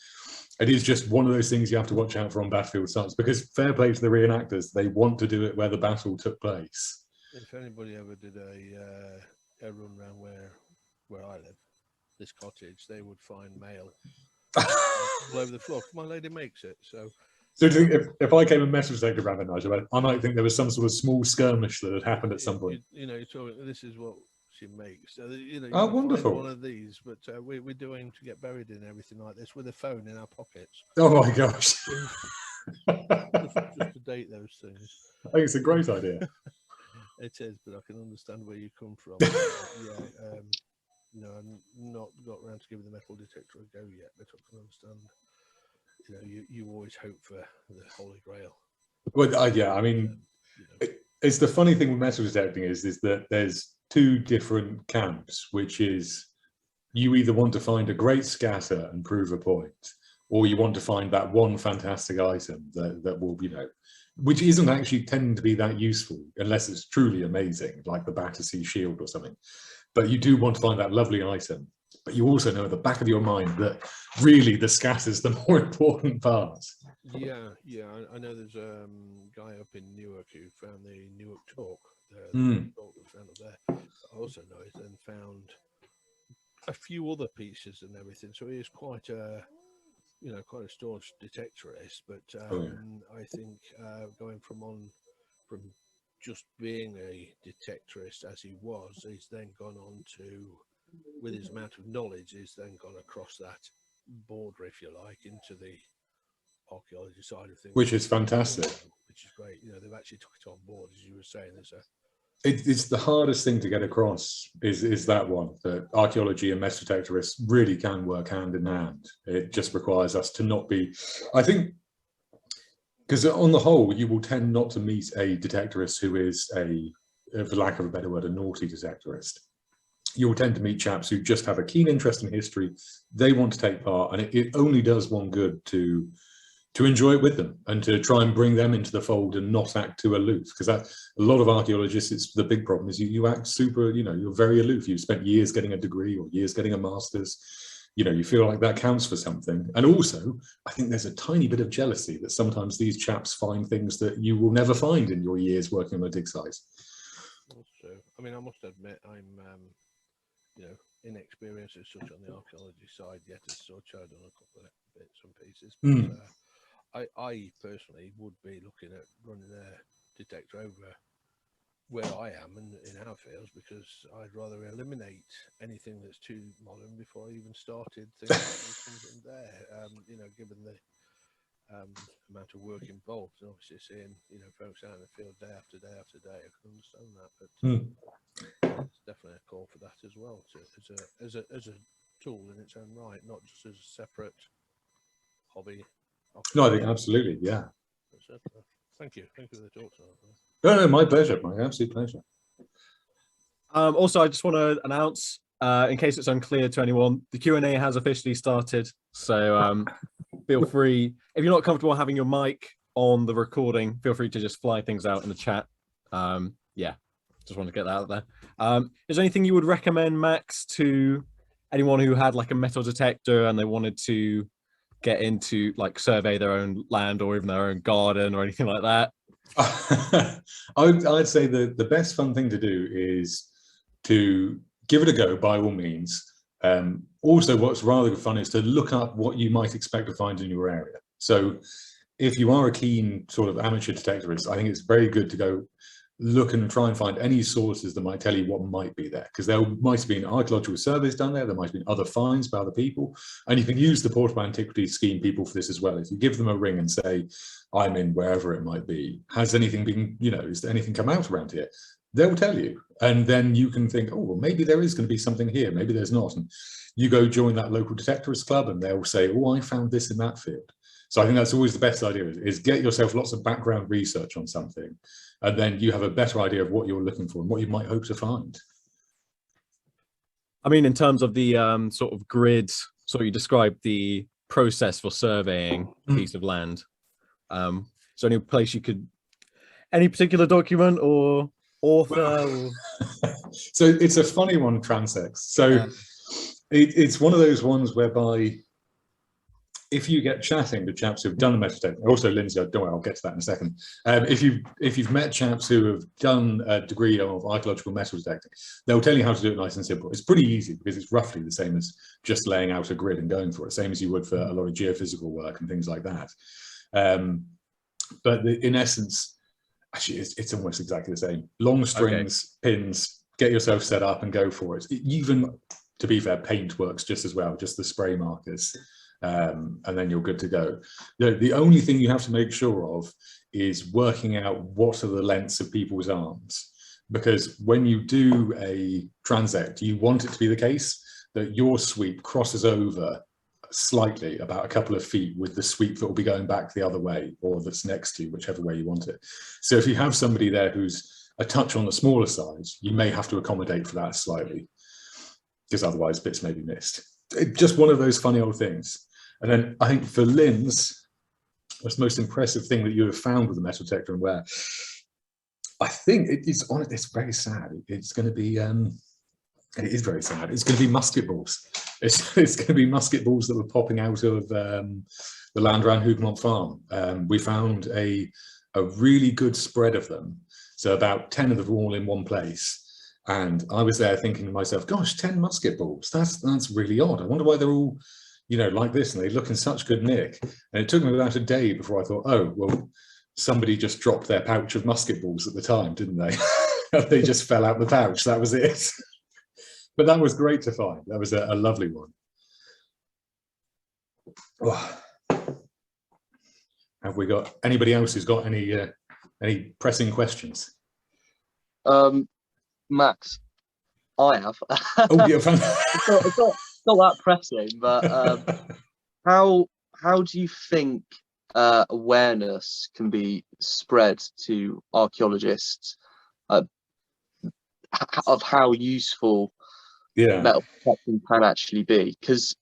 It is just one of those things you have to watch out for on battlefield sites, because fair play to the reenactors, they want to do it where the battle took place. If anybody ever did a run around where I live, this cottage, they would find mail all over the floor. My lady makes it, so. So do you think if I came and metal detected around there, Nigel, I might think there was some sort of small skirmish that had happened at some point. You're talking, this is what she makes. So, you Oh, wonderful. One of these, but we're doing to get buried in everything like this with a phone in our pockets. Oh my gosh. just to date those things. I think it's a great idea. It is, but I can understand where you come from. I've not got around to giving the metal detector a go yet, but I can understand. You always hope for the Holy Grail. Well, yeah, I mean, it's the funny thing with metal detecting is that there's two different camps, which is you either want to find a great scatter and prove a point, or you want to find that one fantastic item that will, which isn't actually tending to be that useful unless it's truly amazing, like the Battersea Shield or something. But you do want to find that lovely item. But you also know at the back of your mind that really the scatter's the more important part. Yeah. I know there's a guy up in Newark who found the Newark Talk. Talk that was found up there. I also know it and found a few other pieces and everything. So he is quite a staunch detectorist. But I think going from just being a detectorist as he was, he's then gone on to, with his amount of knowledge, he's then gone across that border, if you like, into the archaeology side of things, which is fantastic. Which is great. They've actually took it on board, as you were saying. It's the hardest thing to get across is that one, that archaeology and metal detectorists really can work hand in hand. It just requires us to not be, I think, because on the whole, you will tend not to meet a detectorist who is for lack of a better word, a naughty detectorist. You'll tend to meet chaps who just have a keen interest in history. They want to take part, and it only does one good to enjoy it with them and to try and bring them into the fold and not act too aloof. Because a lot of archaeologists, it's the big problem is you act super, you're very aloof. You've spent years getting a degree or years getting a master's. You feel like that counts for something. And also, I think there's a tiny bit of jealousy that sometimes these chaps find things that you will never find in your years working on a dig site. That's true. I mean, I must admit, I'm, inexperienced as such on the archaeology side yet as such. I've done a couple of bits and pieces. But I personally would be looking at running a detector over where I am in our fields, because I'd rather eliminate anything that's too modern before I even started thinking there's something there. Given the amount of work involved, and obviously seeing folks out in the field day after day after day, I can understand that. But it's definitely a call for that as well, as a tool in its own right, not just as a separate hobby. No, I think absolutely, yeah. Thank you for the talk. No, my pleasure, my absolute pleasure. Also, I just want to announce, in case it's unclear to anyone, the Q&A has officially started. So feel free, if you're not comfortable having your mic on the recording, feel free to just fly things out in the chat. Yeah, just want to get that out there. Is there anything you would recommend, Max, to anyone who had like a metal detector and they wanted to get into survey their own land or even their own garden or anything like that? I'd say the best fun thing to do is to give it a go by all means. Also, what's rather fun is to look up what you might expect to find in your area. So if you are a keen sort of amateur detectorist, I think it's very good to go look and try and find any sources that might tell you what might be there, because there might have been archaeological surveys done there might have been other finds by other people, and you can use the Portable Antiquities Scheme people for this as well. If you give them a ring and say, I'm in wherever it might be, has anything been, is there anything come out around here? They'll tell you, and then you can think, oh, well, maybe there is going to be something here, maybe there's not, and you go join that local detectorist club and they'll say, oh, I found this in that field. So I think that's always the best idea, is get yourself lots of background research on something, and then you have a better idea of what you're looking for and what you might hope to find. I mean, in terms of the sort of grid, so you described the process for surveying a piece of land. Is there any place you could, any particular document or author? Or... So it's a funny one, transects. So it's one of those ones whereby if you get chatting to chaps who've done a metal detector, also Lindsay, don't worry, I'll get to that in a second. If you've met chaps who have done a degree of archaeological metal detecting, they'll tell you how to do it nice and simple. It's pretty easy because it's roughly the same as just laying out a grid and going for it, same as you would for a lot of geophysical work and things like that. But in essence, actually, it's almost exactly the same. Long strings, pins, get yourself set up and go for it. Even, to be fair, paint works just as well, just the spray markers. And then you're good to go. The only thing you have to make sure of is working out what are the lengths of people's arms. Because when you do a transect, you want it to be the case that your sweep crosses over slightly, about a couple of feet, with the sweep that will be going back the other way, or that's next to you, whichever way you want it. So if you have somebody there who's a touch on the smaller side, you may have to accommodate for that slightly, because otherwise bits may be missed. It's just one of those funny old things. And then I think for Lynn's, that's the most impressive thing that you have found with the metal detector and where, I think it's very sad. It's going to be, it is very sad. It's going to be musket balls. It's going to be musket balls that were popping out of the land around Hougoumont Farm. We found a really good spread of them. So about 10 of them all in one place. And I was there thinking to myself, gosh, 10 musket balls. That's really odd. I wonder why they're all, you know, like this, and they look in such good nick. And it took me about a day before I thought, oh, well, somebody just dropped their pouch of musket balls at the time, didn't they? They just fell out the pouch. That was it. But that was great to find. That was a lovely one. Oh. Have we got anybody else who's got any pressing questions? Max, I have. Oh, yeah, it's not that pressing, but how do you think awareness can be spread to archaeologists of how useful metal detecting can actually be? Because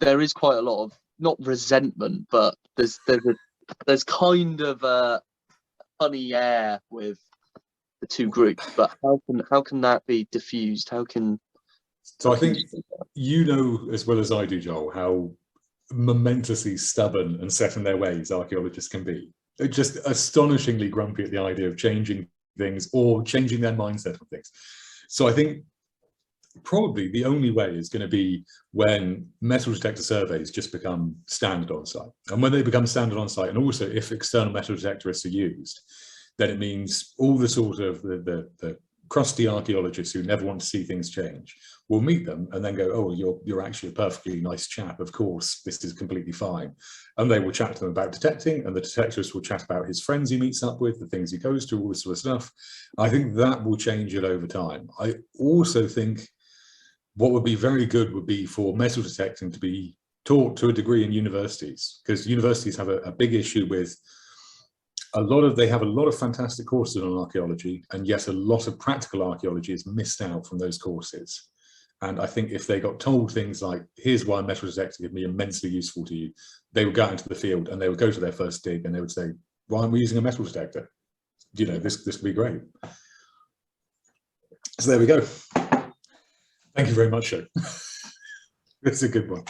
there is quite a lot of, not resentment, but there's kind of a funny air with the two groups. But how can that be diffused? So I think you know as well as I do, Joel, how momentously stubborn and set in their ways archaeologists can be. They're just astonishingly grumpy at the idea of changing things or changing their mindset on things. So I think probably the only way is going to be when metal detector surveys just become standard on site. And when they become standard on site, and also if external metal detectorists are used, then it means all the sort of the crusty archaeologists who never want to see things change will meet them and then go, oh, you're actually a perfectly nice chap, of course, this is completely fine. And they will chat to them about detecting, and the detectorist will chat about his friends he meets up with, the things he goes to, all this sort of stuff. I think that will change it over time. I also think what would be very good would be for metal detecting to be taught to a degree in universities, because universities have a big issue with they have a lot of fantastic courses on archaeology, and yet a lot of practical archaeology is missed out from those courses. And I think if they got told things like, here's why a metal detector can be immensely useful to you, they would go out into the field and they would go to their first dig and they would say, why aren't we using a metal detector? You know, this would be great. So there we go. Thank you very much, Joe. That's a good one.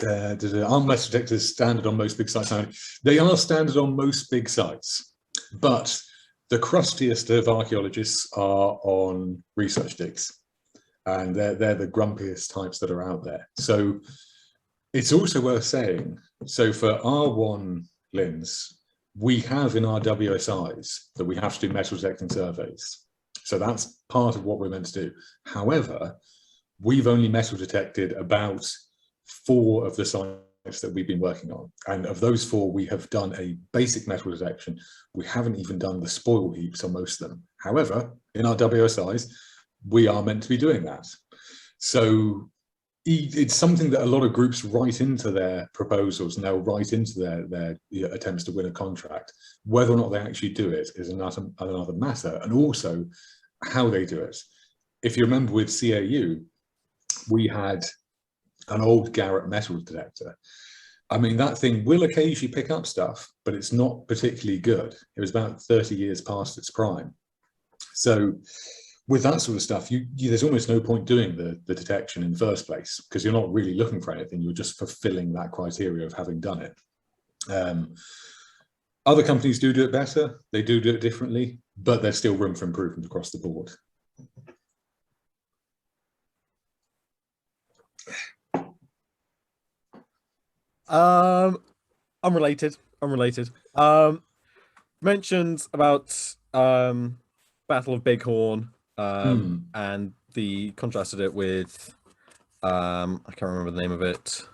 Aren't metal detectors standard on most big sites? They are standard on most big sites, but the crustiest of archaeologists are on research digs, and they're the grumpiest types that are out there. So it's also worth saying, so for R1 LINs, we have in our WSIs that we have to do metal detecting surveys. So that's part of what we're meant to do. However, we've only metal detected about 4 of the sites that we've been working on. And of those 4, we have done a basic metal detection. We haven't even done the spoil heaps on most of them. However, in our WSIs, we are meant to be doing that. So it's something that a lot of groups write into their proposals, and they'll write into their attempts to win a contract. Whether or not they actually do it is another matter, and also how they do it. If you remember with CAU, we had an old Garrett metal detector. I mean, that thing will occasionally pick up stuff, but it's not particularly good. It was about 30 years past its prime. So with that sort of stuff, there's almost no point doing the detection in the first place, because you're not really looking for anything. You're just fulfilling that criteria of having done it. Other companies do it better. They do it differently, but there's still room for improvement across the board. Unrelated. Mentions about Battle of Bighorn, and the contrasted it with I can't remember the name of it.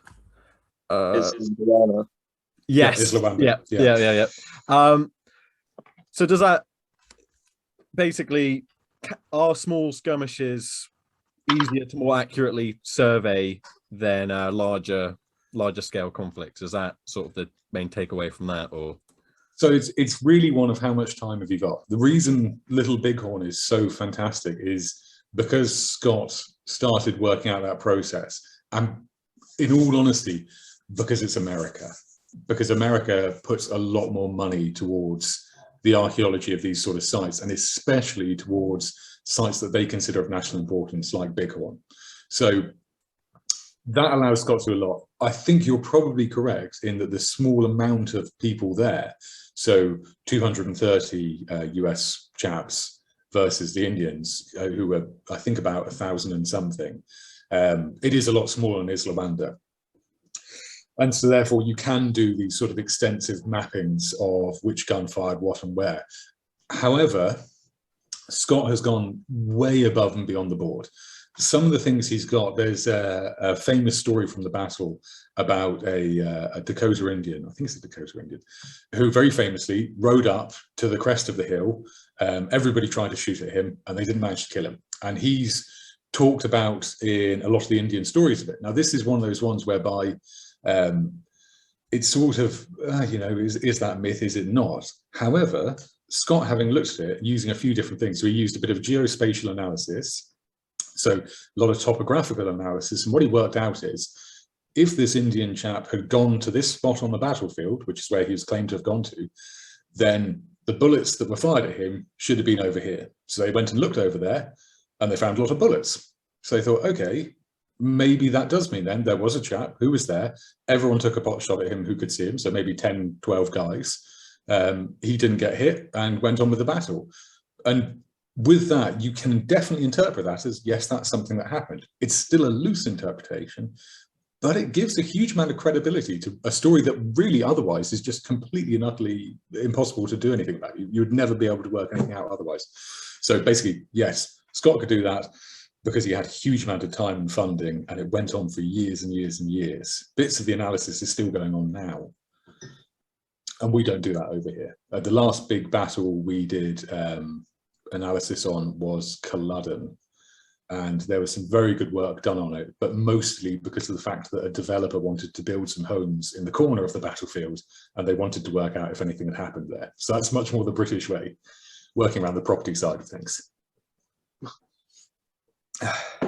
Islawanda. Yes. Yeah. So does that basically, are small skirmishes easier to more accurately survey than larger scale conflicts? Is that sort of the main takeaway from that? Or so it's really one of how much time have you got. The reason Little Bighorn is so fantastic is because Scott started working out that process, and in all honesty, because it's America, because America puts a lot more money towards the archaeology of these sort of sites, and especially towards sites that they consider of national importance, like Bighorn. So that allows Scott to do a lot. I think you're probably correct in that the small amount of people there, so 230 US chaps versus the Indians, who were, I think, about 1,000 and something. It is a lot smaller than Islawanda. And so therefore you can do these sort of extensive mappings of which gun fired what and where. However, Scott has gone way above and beyond the board. Some of the things he's got, there's a famous story from the battle about a Dakota Indian, I think it's a Dakota Indian, who very famously rode up to the crest of the hill. Everybody tried to shoot at him and they didn't manage to kill him. And he's talked about in a lot of the Indian stories of it. Now, this is one of those ones whereby it's sort of, is that myth, is it not? However, Scott, having looked at it, using a few different things, so he used a bit of geospatial analysis, so a lot of topographical analysis, and what he worked out is, if this Indian chap had gone to this spot on the battlefield, which is where he was claimed to have gone to, then the bullets that were fired at him should have been over here. So they went and looked over there, and they found a lot of bullets. So they thought, okay, maybe that does mean then there was a chap who was there. Everyone took a pot shot at him who could see him, so maybe 10, 12 guys. He didn't get hit and went on with the battle. And with that, you can definitely interpret that as, yes, that's something that happened. It's still a loose interpretation, but it gives a huge amount of credibility to a story that really otherwise is just completely and utterly impossible to do anything about. You would never be able to work anything out otherwise. So basically, yes, Scott could do that because he had a huge amount of time and funding, and it went on for years and years and years. Bits of the analysis is still going on now. And we don't do that over here. The last big battle we did analysis on was Culloden, and there was some very good work done on it, but mostly because of the fact that a developer wanted to build some homes in the corner of the battlefield, and they wanted to work out if anything had happened there. So that's much more the British way, working around the property side of things. And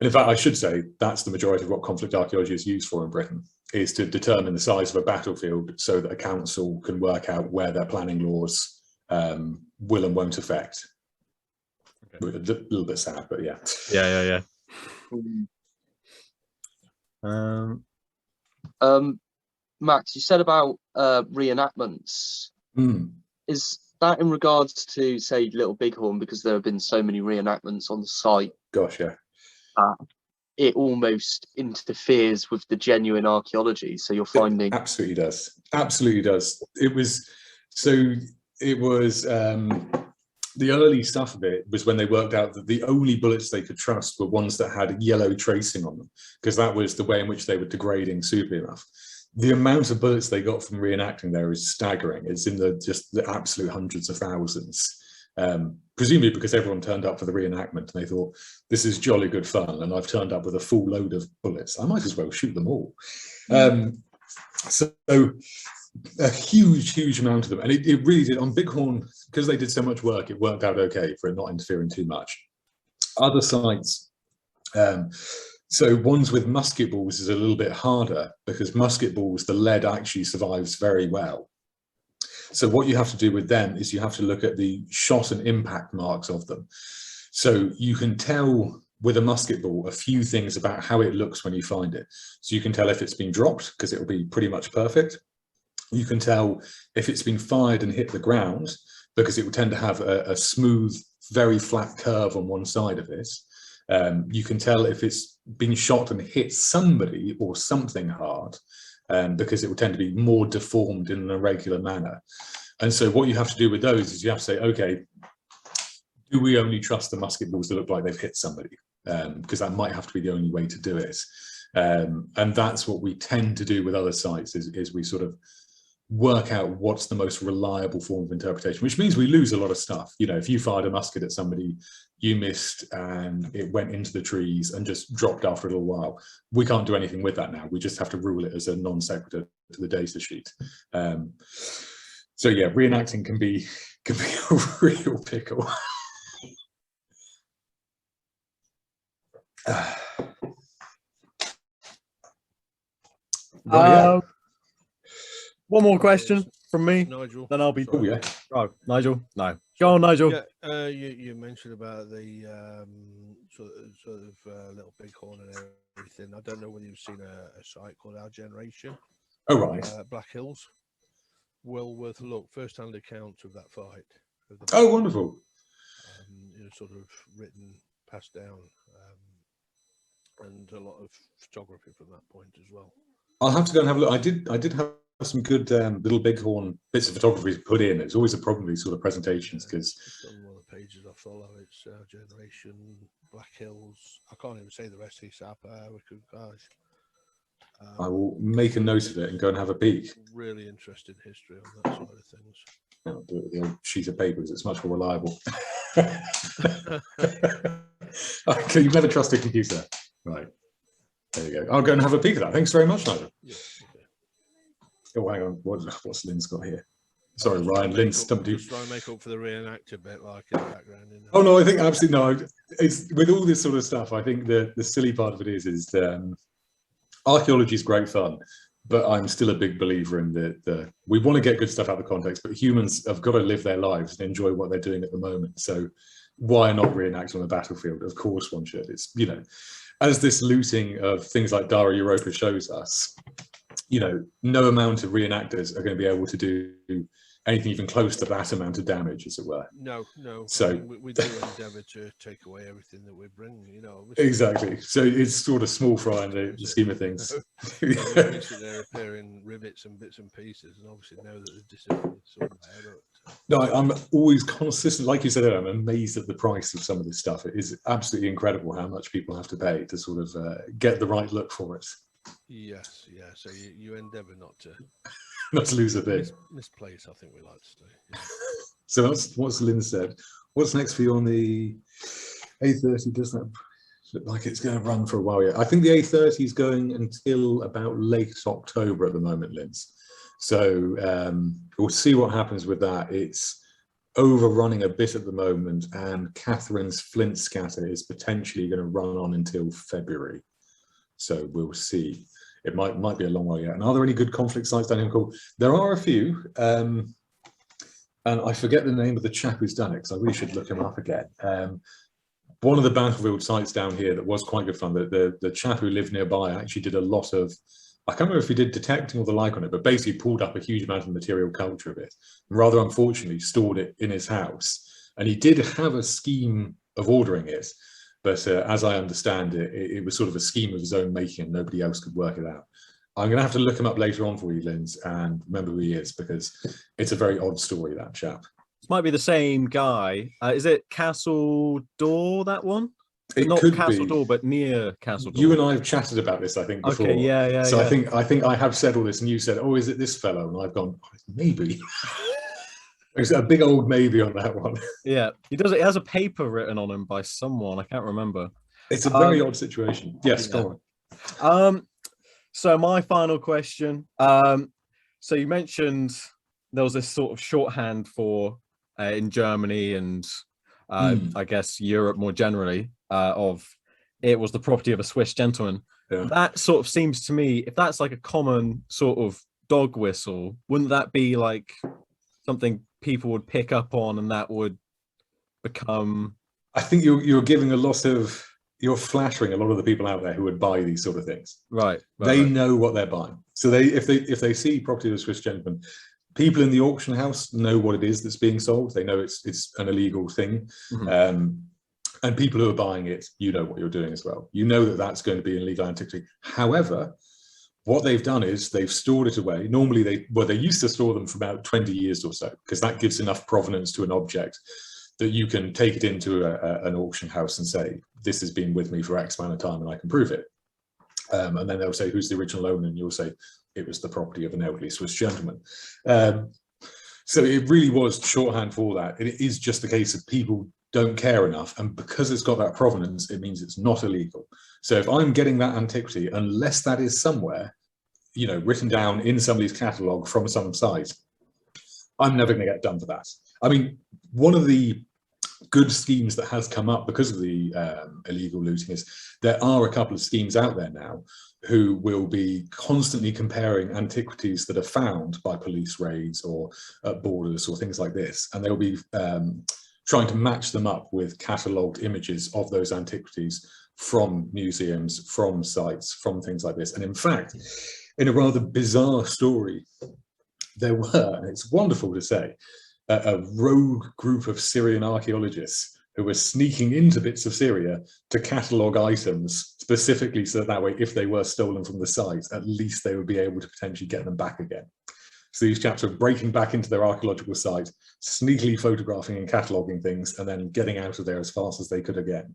in fact, I should say that's the majority of what conflict archaeology is used for in Britain, is to determine the size of a battlefield so that a council can work out where their planning laws will and won't affect. Okay. A little bit sad, but yeah. Yeah. Max, you said about reenactments. Is that in regards to, say, Little Bighorn, because there have been so many reenactments on the site? Gosh, yeah. It almost interferes with the genuine archaeology. So you're finding... It absolutely does. Absolutely does. It was... So it was... the early stuff of it was when they worked out that the only bullets they could trust were ones that had yellow tracing on them, because that was the way in which they were degrading super enough. The amount of bullets they got from reenacting there is staggering. It's in just the absolute hundreds of thousands. presumably because everyone turned up for the reenactment and they thought, this is jolly good fun, and I've turned up with a full load of bullets. I might as well shoot them all. So a huge amount of them. And it really did, on Bighorn, because they did so much work, it worked out okay for it not interfering too much. Other sites, so ones with musket balls is a little bit harder, because musket balls, the lead actually survives very well. So what you have to do with them is you have to look at the shot and impact marks of them. So you can tell with a musket ball a few things about how it looks when you find it. So you can tell if it's been dropped, because it will be pretty much perfect. You can tell if it's been fired and hit the ground, because it will tend to have a smooth, very flat curve on one side of it. You can tell if it's been shot and hit somebody or something hard, because it will tend to be more deformed in an irregular manner. And so what you have to do with those is you have to say, okay, do we only trust the musket balls that look like they've hit somebody? Because that might have to be the only way to do it. And that's what we tend to do with other sites, is we sort of work out what's the most reliable form of interpretation, which means we lose a lot of stuff. You know, if you fired a musket at somebody, you missed and it went into the trees and just dropped after a little while, we can't do anything with that now. We just have to rule it as a non sequitur to the data sheet. So yeah, reenacting can be a real pickle. Yeah. One more question from me, Nigel. then I'll be. Oh yeah. Oh, Nigel. No, go on, Nigel. Yeah, you mentioned about the sort of little bighorn and everything. I don't know whether you've seen a site called Our Generation. Oh right. Black Hills. Well worth a look. First-hand accounts of that fight. Oh, wonderful. You know, sort of written, passed down, and a lot of photography from that point as well. I'll have to go and have a look. I did have some good little bighorn bits of photography put in. It's always a problem with these sort of presentations, because on one of the pages I follow, it's Our Generation, Black Hills. I can't even say the rest. Guys. I will make a note of it and go and have a peek. Really interesting history on that side of things. I'll do it with the old sheet of paper, because it's much more reliable. Okay, you never trust a computer. Right. There you go. I'll go and have a peek at that. Thanks very much, Nigel. Yeah, okay. Oh, hang on. What's Lynn's got here? Sorry, Ryan. Lynn's somebody. Just trying to make up for the reenactor bit, like in the background. Oh no, I think absolutely no. It's with all this sort of stuff. I think the silly part of it is archaeology is great fun, but I'm still a big believer in the we want to get good stuff out of the context, but humans have got to live their lives and enjoy what they're doing at the moment. So why not reenact on a battlefield? Of course one should. It's, you know, as this looting of things like Dara Europa shows us, you know, no amount of reenactors are going to be able to do anything even close to that amount of damage, as it were. No. So I mean, we do endeavour to take away everything that we bring, you know. Exactly. So it's sort of small fry in the scheme of things. They're appearing rivets and bits and pieces, and obviously know that there's disappeared somewhere. No, I'm always consistent. Like you said, I'm amazed at the price of some of this stuff. It is absolutely incredible how much people have to pay to sort of get the right look for it. Yes, yeah. So you endeavour not to lose a bit. Misplace, I think we like to say. Yeah. So what's Lynn said. What's next for you on the A30? Doesn't that look like it's going to run for a while yet? I think the A30 is going until about late October at the moment, Linz. So we'll see what happens with that. It's overrunning a bit at the moment, and Catherine's flint scatter is potentially going to run on until February. So we'll see. It might be a long while yet. And are there any good conflict sites down here? Cool. There are a few, and I forget the name of the chap who's done it, because I really should look him up again. One of the battlefield sites down here that was quite good fun, the chap who lived nearby actually did a lot of, I can't remember if he did detecting or the like on it, but basically pulled up a huge amount of material culture of it, and rather unfortunately stored it in his house. And he did have a scheme of ordering it, but as I understand it, it was sort of a scheme of his own making, and nobody else could work it out. I'm going to have to look him up later on for you, Linz, and remember who he is, because it's a very odd story, that chap. This might be the same guy. Is it Castle Door, that one? It Not could Castle be. Door, but near Castle Door. You and I have chatted about this, I think, before. Okay, yeah. So I think I have said all this, and you said, "Oh, is it this fellow?" And I've gone, oh, maybe. It's a big old maybe on that one. Yeah, he does. It has a paper written on him by someone. I can't remember. It's a very odd situation. Yes, go on. So my final question. So you mentioned there was this sort of shorthand for in Germany and I guess Europe more generally of it was the property of a Swiss gentleman. Yeah. That sort of seems to me, if that's like a common sort of dog whistle, wouldn't that be like something people would pick up on and that would become... I think you're giving you're flattering a lot of the people out there who would buy these sort of things. Right. They know what they're buying. So if they see property of a Swiss gentleman, people in the auction house know what it is that's being sold. They know it's an illegal thing. And people who are buying it, you know what you're doing as well. You know that that's going to be an illegal antiquity. However, what they've done is they've stored it away. Normally they used to store them for about 20 years or so, because that gives enough provenance to an object that you can take it into an auction house and say, this has been with me for X amount of time and I can prove it. And then they'll say, who's the original owner? And you'll say, it was the property of an elderly Swiss gentleman. So it really was shorthand for that. It is just the case of people don't care enough. And because it's got that provenance, it means it's not illegal. So if I'm getting that antiquity, unless that is somewhere, you know, written down in somebody's catalogue from some site, I'm never going to get done for that. I mean, one of the good schemes that has come up because of the illegal looting is there are a couple of schemes out there now who will be constantly comparing antiquities that are found by police raids or at borders or things like this, and they'll be trying to match them up with catalogued images of those antiquities from museums, from sites, from things like this. And in fact, in a rather bizarre story, there were, and it's wonderful to say, a rogue group of Syrian archaeologists who were sneaking into bits of Syria to catalogue items specifically so that way, if they were stolen from the site, at least they would be able to potentially get them back again. So these chaps were breaking back into their archaeological site, sneakily photographing and cataloguing things, and then getting out of there as fast as they could again.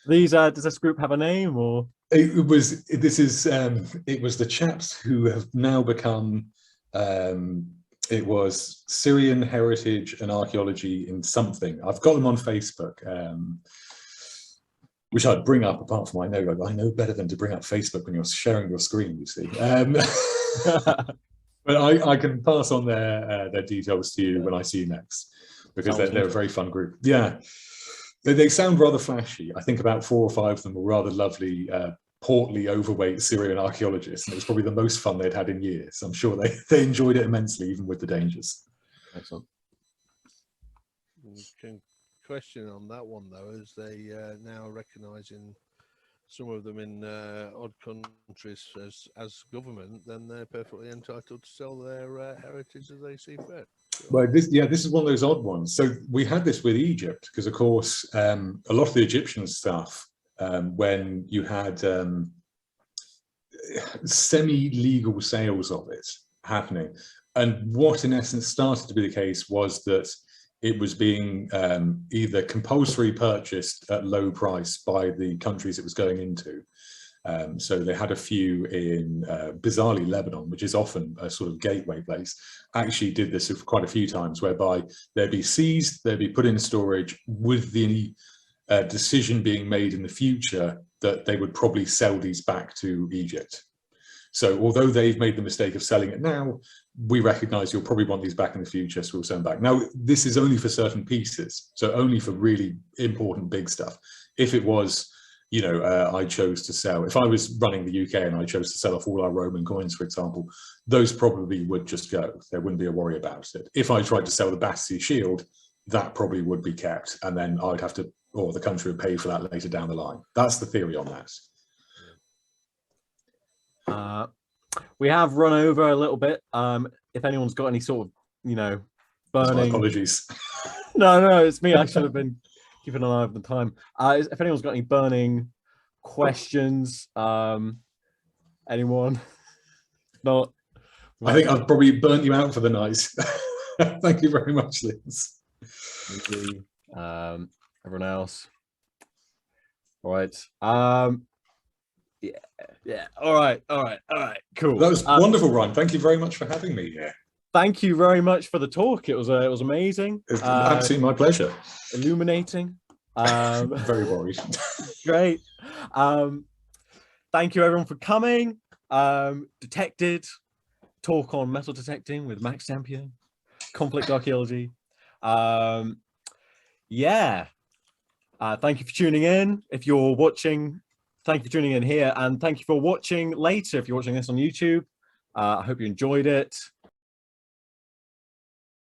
These does this group have a name, or it was the chaps who have now become it was Syrian Heritage and Archaeology in something. I've got them on Facebook, which I'd bring up apart from I know better than to bring up Facebook when you're sharing your screen, you see. But I can pass on their details to you when I see you next, because they're a very fun group. Yeah, they sound rather flashy. I think about 4 or 5 of them were rather lovely, portly, overweight Syrian archaeologists, and it was probably the most fun they'd had in years. I'm sure they enjoyed it immensely, even with the dangers. Excellent. Question on that one though, is they now recognising some of them in odd countries as government, then they're perfectly entitled to sell their heritage as they see fit. Well, this is one of those odd ones. So we had this with Egypt, because of course a lot of the Egyptian stuff, when you had semi-legal sales of it happening, and what in essence started to be the case was that it was being either compulsory purchased at low price by the countries it was going into. So they had a few in, bizarrely, Lebanon, which is often a sort of gateway place, actually did this quite a few times, whereby they'd be seized, they'd be put in storage with the decision being made in the future that they would probably sell these back to Egypt. So although they've made the mistake of selling it now, we recognize you'll probably want these back in the future, so we'll send them back. Now, this is only for certain pieces, so only for really important big stuff. If it was, you know, I chose to sell, if I was running the UK and I chose to sell off all our Roman coins, for example, those probably would just go. There wouldn't be a worry about it. If I tried to sell the Battersea Shield, that probably would be kept, and then I'd have to, or the country would pay for that later down the line. That's the theory on that. We have run over a little bit. If anyone's got any sort of, you know, burning... My apologies. No, it's me. I should have been keeping an eye on the time. If anyone's got any burning questions, anyone? Not. I think I've probably burnt you out for the night. Thank you very much, Liz. Thank you. Everyone else. All right. Yeah. All right. Cool. That was wonderful, Ryan. Thank you very much for having me here. thank you very much for the talk. It was amazing. It's absolutely my pleasure. Illuminating. Very worried. Great. Thank you everyone for coming. Detected talk on metal detecting with Max Dampier, conflict archaeology. Yeah. Thank you for tuning in. If you're watching, thank you for tuning in here, and thank you for watching later if you're watching this on YouTube. I hope you enjoyed it.